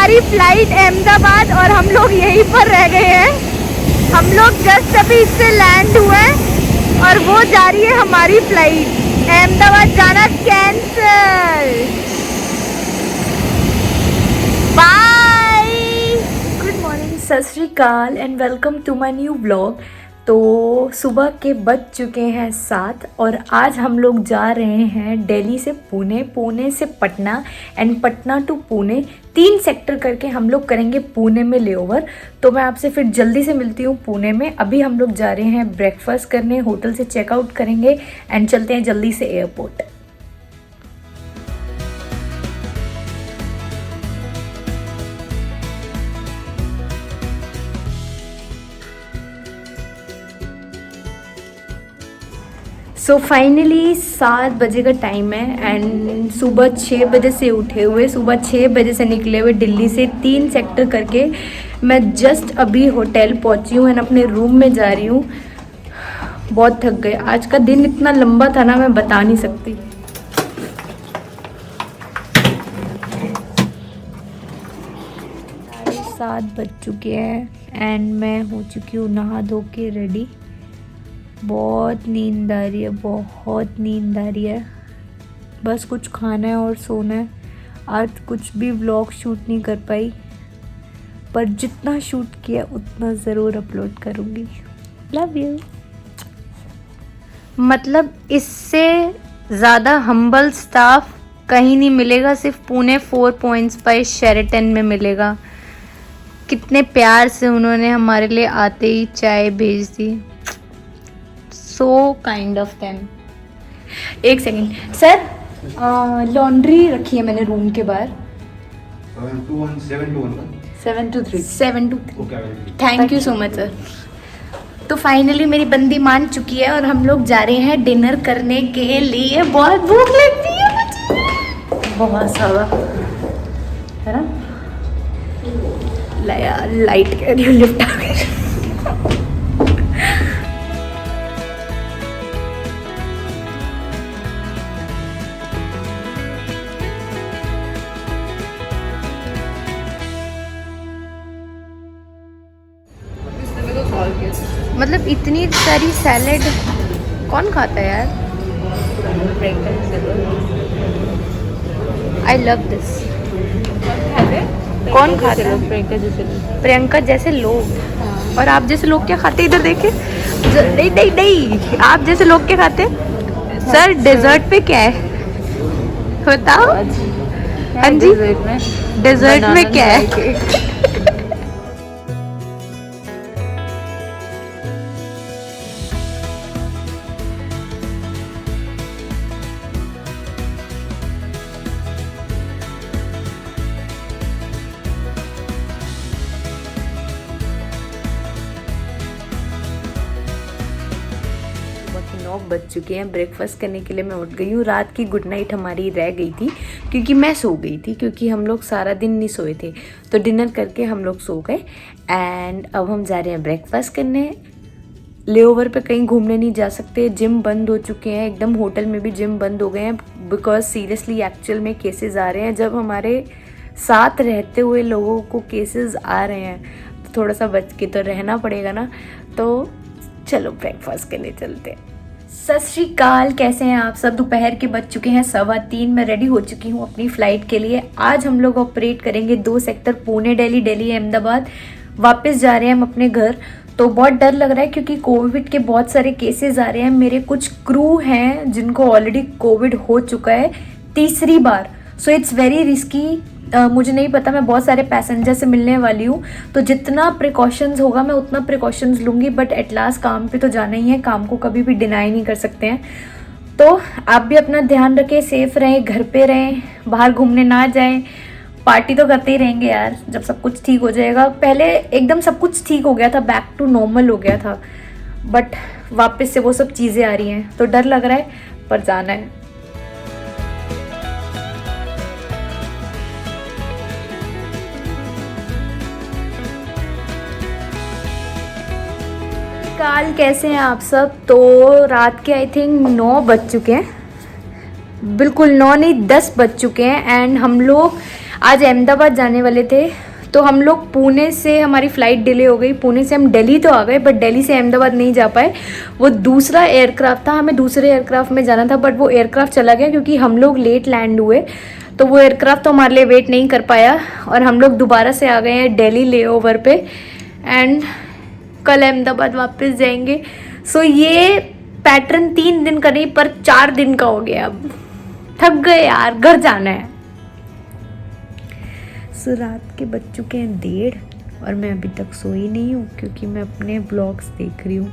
हमारी फ्लाइट अहमदाबाद और हम लोग यहीं पर रह गए हैं। हम लोग जस्ट अभी इससे लैंड हुए और वो जा रही है हमारी फ्लाइट। अहमदाबाद जाना cancel. Bye, good morning, Sat Sri Akal and welcome to my new vlog. तो सुबह के बज चुके हैं 7 और आज हम लोग जा रहे हैं दिल्ली से पुणे, पुणे से Patna and Patna to Pune. 3 sector करके हम लोग करेंगे पुणे में लेओवर। तो मैं आपसे फिर जल्दी से मिलती हूँ पुणे में। अभी हम लोग जा रहे हैं ब्रेकफास्ट करने, होटल से चेकआउट करेंगे एंड चलते हैं जल्दी से एयरपोर्ट। सो फाइनली 7 बजे का टाइम है एंड सुबह 6 बजे से उठे हुए, सुबह 6 बजे से निकले हुए दिल्ली से 3 सेक्टर करके मैं जस्ट अभी होटल पहुंची हूँ एंड अपने रूम में जा रही हूँ। बहुत थक गए, आज का दिन इतना लंबा था ना, मैं बता नहीं सकती। सात बज चुके हैं एंड मैं हो चुकी हूँ नहा धो के रेडी। बहुत नींद आ रही है, बहुत नींद आ रही है। बस कुछ खाना है और सोना है। आज कुछ भी व्लॉग शूट नहीं कर पाई, पर जितना शूट किया उतना ज़रूर अपलोड करूँगी। Love you. मतलब इससे ज़्यादा हम्बल स्टाफ कहीं नहीं मिलेगा, सिर्फ पुणे 4 पॉइंट्स बाय शेरेटन में मिलेगा। कितने प्यार से उन्होंने हमारे लिए आते ही चाय भेज दी। So kind of them. एक सेकेंड सर, लॉन्ड्री रखी है मैंने रूम के बाहर। 7 to 3। Thank you so much sir. तो फाइनली मेरी बंदी मान चुकी है और हम लोग जा रहे हैं डिनर करने के लिए। बहुत भूख लगती है मुझे, बहुत सारा है ना। लाइट के लिफ्ट आ गई। मतलब इतनी सारी सैलेड कौन खाता है यार। I love this. कौन खाता है? प्रियंका जैसे लोग। और आप जैसे लोग क्या खाते? इधर देखे। नहीं नहीं नहीं, आप जैसे लोग क्या खाते? सर डेजर्ट पे क्या है बताओ। हाँ जी, डेजर्ट में क्या है? बज चुके हैं। ब्रेकफास्ट करने के लिए मैं उठ गई हूँ। रात की गुड नाइट हमारी रह गई थी क्योंकि मैं सो गई थी, क्योंकि हम लोग सारा दिन नहीं सोए थे। तो डिनर करके हम लोग सो गए एंड अब हम जा रहे हैं ब्रेकफास्ट करने। लेओवर पे कहीं घूमने नहीं जा सकते, जिम बंद हो चुके हैं एकदम। होटल में भी जिम बंद हो गए हैं बिकॉज सीरियसली एक्चुअल में केसेस आ रहे हैं। जब हमारे साथ रहते हुए लोगों को केसेस आ रहे हैं तो थोड़ा सा बच के तो रहना पड़ेगा ना। तो चलो ब्रेकफास्ट करने चलते हैं। सत श्री अकाल, कैसे हैं आप सब? दोपहर के बज चुके हैं 3:15। मैं रेडी हो चुकी हूँ अपनी फ़्लाइट के लिए। आज हम लोग ऑपरेट करेंगे 2 सेक्टर, पुणे दिल्ली, दिल्ली अहमदाबाद। वापस जा रहे हैं हम अपने घर। तो बहुत डर लग रहा है क्योंकि कोविड के बहुत सारे केसेस आ रहे हैं। मेरे कुछ क्रू हैं जिनको ऑलरेडी कोविड हो चुका है 3री बार। So it's very risky. मुझे नहीं पता, मैं बहुत सारे पैसेंजर से मिलने वाली हूँ, तो जितना प्रिकॉशंस होगा मैं उतना प्रिकॉशंस लूँगी। बट एट लास्ट काम पे तो जाना ही है, काम को कभी भी डिनाई नहीं कर सकते हैं। तो आप भी अपना ध्यान रखें, सेफ रहें, घर पे रहें, बाहर घूमने ना जाएं। पार्टी तो करते ही रहेंगे यार जब सब कुछ ठीक हो जाएगा। पहले एकदम सब कुछ ठीक हो गया था, बैक टू नॉर्मल हो गया था, बट वापस से वो सब चीज़ें आ रही हैं। तो डर लग रहा है पर जाना है। काल, कैसे हैं आप सब? तो रात के आई थिंक 9 बज चुके हैं, बिल्कुल 9 नहीं 10 बज चुके हैं एंड हम लोग आज अहमदाबाद जाने वाले थे, तो हम लोग पुणे से, हमारी फ़्लाइट डिले हो गई। पुणे से हम दिल्ली तो आ गए, बट दिल्ली से अहमदाबाद नहीं जा पाए। वो दूसरा एयरक्राफ्ट था, हमें दूसरे एयरक्राफ्ट में जाना था, बट वो एयरक्राफ्ट चला गया क्योंकि हम लोग लेट लैंड हुए। तो वो एयरक्राफ्ट तो हमारे लिए वेट नहीं कर पाया और हम लोग दोबारा से आ गए हैं दिल्ली लेओवर पे। एंड कल अहमदाबाद वापस जाएंगे। सो ये पैटर्न 3 दिन का नहीं पर 4 दिन का हो गया। अब थक गए यार, घर जाना है। सो रात के बज चुके हैं 1:30 और मैं अभी तक सोई नहीं हूँ क्योंकि मैं अपने ब्लॉग्स देख रही हूँ,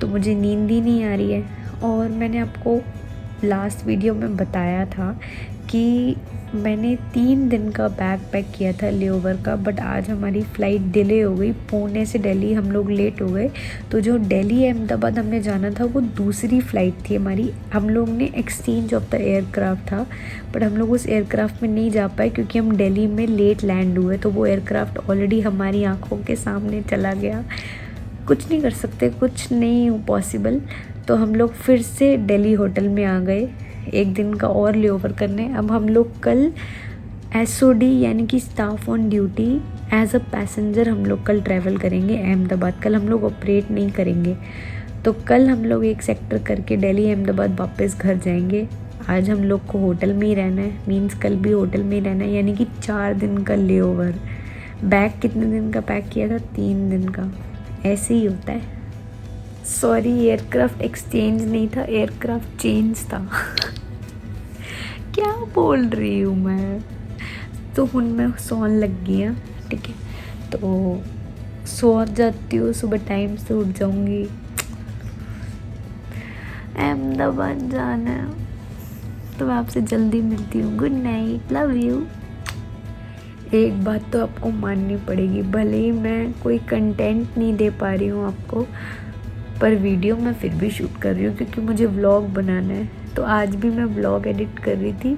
तो मुझे नींद ही नहीं आ रही है। और मैंने आपको लास्ट वीडियो में बताया था कि मैंने 3 दिन का बैग पैक किया था लेओवर का, बट आज हमारी फ़्लाइट डिले हो गई। पुणे से दिल्ली हम लोग लेट हो गए, तो जो दिल्ली अहमदाबाद हमने जाना था वो दूसरी फ़्लाइट थी हमारी। हम लोग ने एक्सचेंज ऑफ द एयरक्राफ्ट था, बट हम लोग उस एयरक्राफ्ट में नहीं जा पाए क्योंकि हम दिल्ली में लेट लैंड हुए। तो वो एयरक्राफ्ट ऑलरेडी हमारी आँखों के सामने चला गया। कुछ नहीं कर सकते, कुछ नहीं पॉसिबल। तो हम लोग फिर से दिल्ली होटल में आ गए 1 दिन का और लेओवर करने। अब हम लोग कल SOD यानी कि staff on duty as a passenger हम लोग कल ट्रैवल करेंगे अहमदाबाद। कल हम लोग ऑपरेट नहीं करेंगे, तो कल हम लोग एक सेक्टर करके दिल्ली अहमदाबाद वापस घर जाएंगे। आज हम लोग को होटल में ही रहना है, मीन्स कल भी होटल में ही रहना है, यानी कि 4 दिन का लेओवर। बैग कितने दिन का पैक किया था? 3 दिन का। ऐसे ही होता है। सॉरी, एयरक्राफ्ट एक्सचेंज नहीं था, एयरक्राफ्ट चेंज था। क्या बोल रही हूँ मैं। तो हुन मैं सोन लग गई हूँ, ठीक है, तो सो जाती हूँ, सुबह टाइम से उठ जाऊँगी। अहमदाबाद जाना है, तो मैं आपसे जल्दी मिलती हूँ। Good night, love you. एक बात तो आपको माननी पड़ेगी, भले ही मैं कोई कंटेंट नहीं दे पा रही हूँ आपको, पर वीडियो मैं फिर भी शूट कर रही हूँ क्योंकि मुझे व्लॉग बनाना है। तो आज भी मैं व्लॉग एडिट कर रही थी,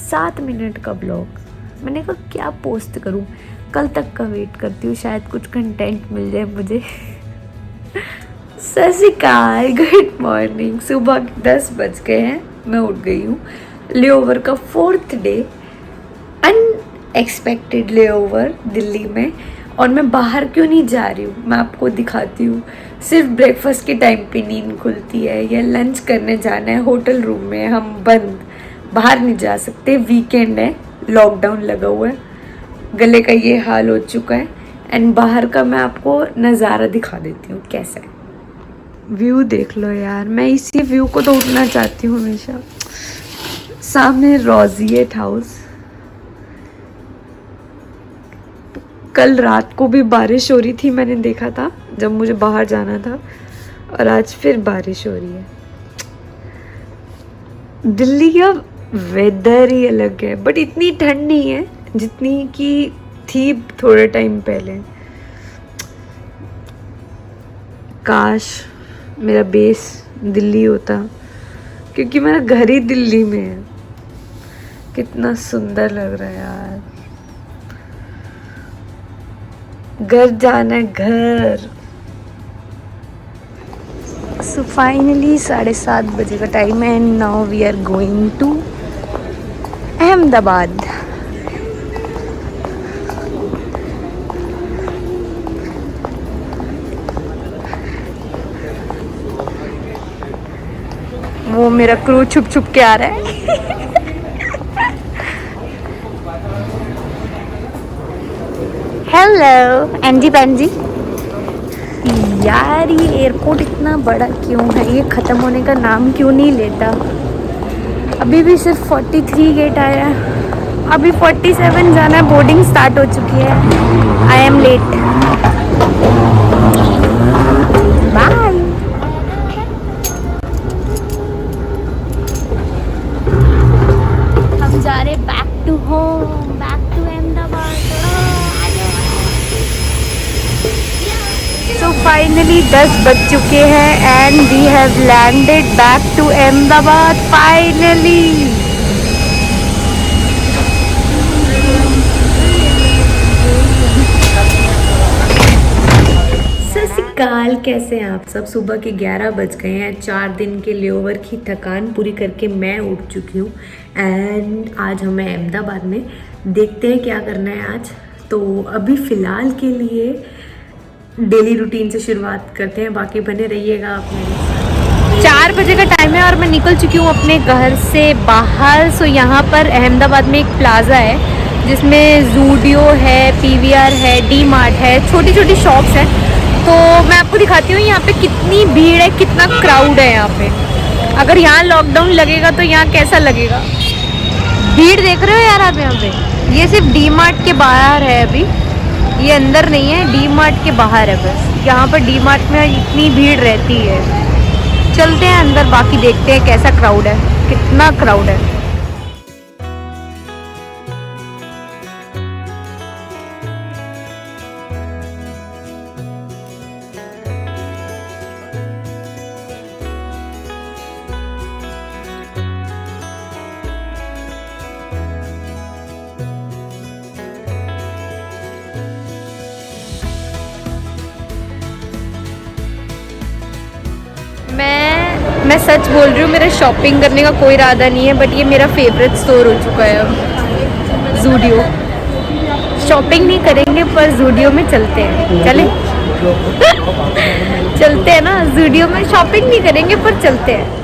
7 मिनट का व्लॉग। मैंने कहा क्या पोस्ट करूँ, कल तक का वेट करती हूँ, शायद कुछ कंटेंट मिल जाए मुझे। सत श्री अकाल, गुड मॉर्निंग। सुबह 10 बज गए हैं, मैं उठ गई हूँ। लेओवर का 4th day, unexpected layover Delhi में। और मैं बाहर क्यों नहीं जा रही हूँ, मैं आपको दिखाती हूँ। सिर्फ ब्रेकफास्ट के टाइम पे नींद खुलती है या लंच करने जाना है, होटल रूम में हम बंद, बाहर नहीं जा सकते। वीकेंड है, लॉकडाउन लगा हुआ है, गले का ये हाल हो चुका है। एंड बाहर का मैं आपको नज़ारा दिखा देती हूँ कैसा है। व्यू देख लो यार, मैं इसी व्यू को तो उठना चाहती हूँ हमेशा। सामने रोजिएट हाउस। कल रात को भी बारिश हो रही थी, मैंने देखा था जब मुझे बाहर जाना था, और आज फिर बारिश हो रही है। दिल्ली का वेदर ही अलग है, बट इतनी ठंड नहीं है जितनी कि थी थोड़े टाइम पहले। काश मेरा बेस दिल्ली होता, क्योंकि मेरा घर ही दिल्ली में है। कितना सुंदर लग रहा है यार, घर जाना है, घर। सो फाइनली 7:30 बजे का टाइम है, and now we are going to Ahmedabad. वो मेरा क्रू छुप छुप के आ रहा है। हेलो एंजी पैंजी। यार ये एयरपोर्ट इतना बड़ा क्यों है, ये ख़त्म होने का नाम क्यों नहीं लेता। अभी भी सिर्फ 43 गेट आया है, अभी 47 जाना है। बोर्डिंग स्टार्ट हो चुकी है। I am late, bye. हम जा रहे back to home, back to Ahmedabad. So finally 10 बज चुके हैं and we have landed back to Ahmedabad finally. सत श्री अकाल, कैसे हैं आप सब। सुबह के 11 बज गए हैं। 4 दिन के लेओवर की थकान पूरी करके मैं उठ चुकी हूँ। एंड आज हमें अहमदाबाद में देखते हैं क्या करना है आज। तो अभी फ़िलहाल के लिए डेली रूटीन से शुरुआत करते हैं, बाकी बने रहिएगा आप मेरे साथ। 4 बजे का टाइम है और मैं निकल चुकी हूँ अपने घर से बाहर। सो यहाँ पर अहमदाबाद में एक प्लाज़ा है जिसमें ज़ूडियो है, PVR है, डी मार्ट है, छोटी छोटी शॉप्स हैं। तो मैं आपको दिखाती हूँ यहाँ पे कितनी भीड़ है, कितना क्राउड है यहाँ पे। अगर यहाँ लॉकडाउन लगेगा तो यहाँ कैसा लगेगा। भीड़ देख रहे हो यार आप यहाँ पे। ये सिर्फ डी मार्ट के बाहर है, अभी ये अंदर नहीं है, डी मार्ट के बाहर है बस। यहाँ पर डी मार्ट में इतनी भीड़ रहती है। चलते हैं अंदर, बाकी देखते हैं कैसा क्राउड है, कितना क्राउड है। मैं सच बोल रही हूँ, मेरा शॉपिंग करने का कोई इरादा नहीं है, बट ये मेरा फेवरेट स्टोर हो चुका है अब, ज़ूडियो। शॉपिंग नहीं करेंगे पर ज़ूडियो में चलते हैं, चले चलते हैं ना ज़ूडियो में। शॉपिंग नहीं करेंगे पर चलते हैं।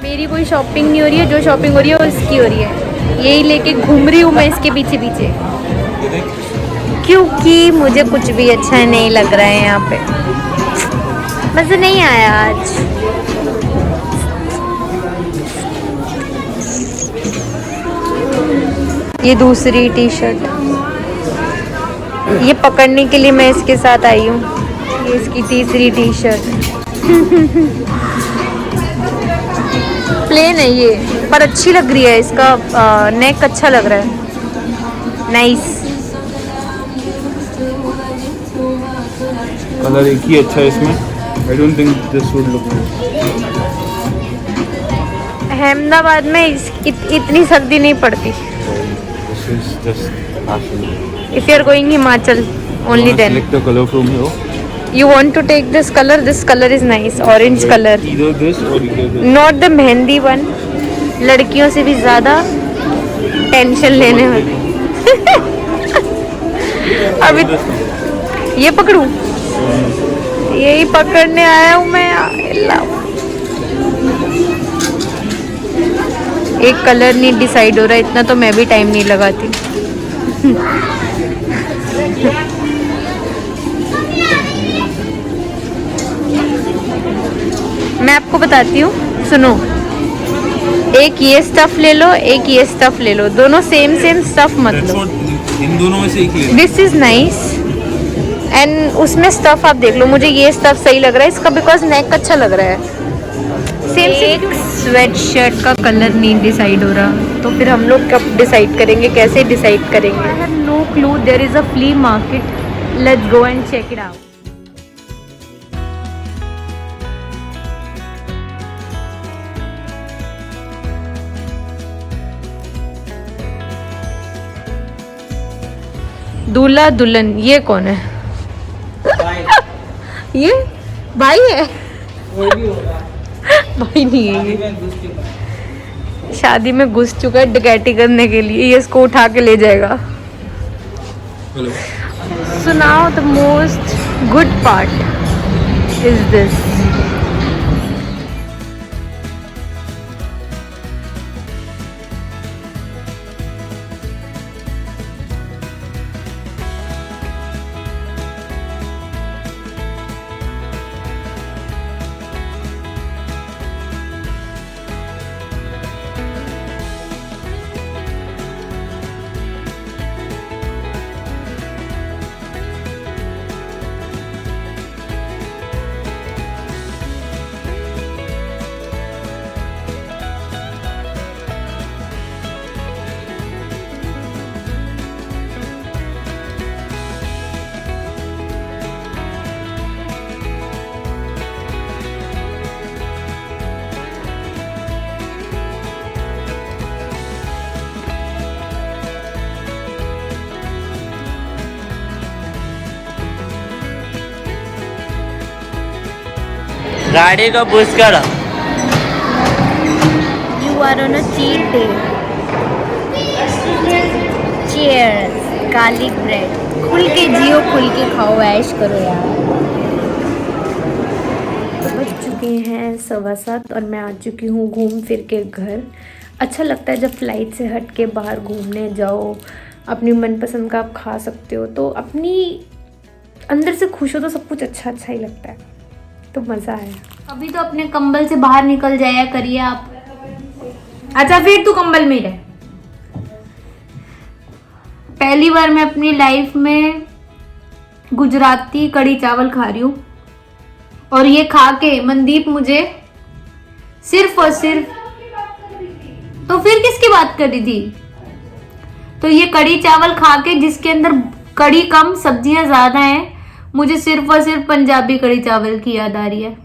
मेरी कोई शॉपिंग नहीं हो रही है, जो शॉपिंग हो रही है वो इसकी हो रही है। यही लेके घूम रही हूँ मैं इसके पीछे पीछे, क्योंकि मुझे कुछ भी अच्छा नहीं लग रहा है यहाँ पे। मज़ा नहीं आया आज। ये दूसरी टी शर्ट, ये पकड़ने के लिए मैं इसके साथ आई हूँ। ये इसकी तीसरी टी शर्ट प्लेन है ये, पर अच्छी लग रही है। इसका नेक अच्छा लग रहा है, नाइस। कलर एक ही अच्छा है इसमें। I don't think this would look. Ahmedabad में इतनी सर्दी नहीं पड़ती। This is just awesome. If you are going Himachal, only then. Select the color from here. You want to take this color? This color is nice, orange color. Either this or either this. Not the mehndi one. लड़कियों से भी ज़्यादा tension लेने वाली। अभी ये पकड़ूं? यही पकड़ने आया हूँ मैं। एक कलर नहीं डिसाइड हो रहा, इतना तो मैं भी टाइम नहीं लगाती। मैं आपको बताती हूँ, सुनो। एक ये स्टफ ले लो, एक ये स्टफ ले लो, दोनों सेम स्टफ मत लो। इन दोनों में से एक ले लो। दिस इज नाइस एंड उसमें स्टफ आप देख लो। मुझे ये स्टफ सही लग रहा है इसका, बिकॉज नेक अच्छा लग रहा है। एक स्वेट शर्ट का कलर नहीं डिसाइड हो रहा, तो फिर हम लोग कब डिसाइड करेंगे, कैसे डिसाइड करेंगे? I have no clue. There is a flea market, let's go and check it out. दूल्हा दुल्हन, ये कौन है? ये भाई है? भाई नहीं है ये। शादी में घुस चुका है डकैती करने के लिए, ये इसको उठा के ले जाएगा। So now the most good part is this. गाड़ी को पुश करो। You are on a cheat day. Cheers. Garlic bread. खुल के जियो, खुल के खाओ, ऐश करो यार। तो बज चुके हैं 7:15 और मैं आ चुकी हूँ घूम फिर के घर। अच्छा लगता है जब फ्लाइट से हट के बाहर घूमने जाओ, अपनी मनपसंद का आप खा सकते हो, तो अपनी अंदर से खुश हो तो सब कुछ अच्छा अच्छा ही लगता है, तो मज़ा आया। अभी तो अपने कंबल से बाहर निकल जाया करिए आप। अच्छा फिर तू कंबल में ही रह। पहली बार मैं अपनी लाइफ में गुजराती कढ़ी चावल खा रही हूँ, और ये खा के मनदीप मुझे सिर्फ और सिर्फ, तो फिर किसकी बात कर रही थी? तो ये कढ़ी चावल खा के, जिसके अंदर कढ़ी कम सब्जियां ज्यादा हैं, मुझे सिर्फ और सिर्फ पंजाबी कढ़ी चावल की याद आ रही है।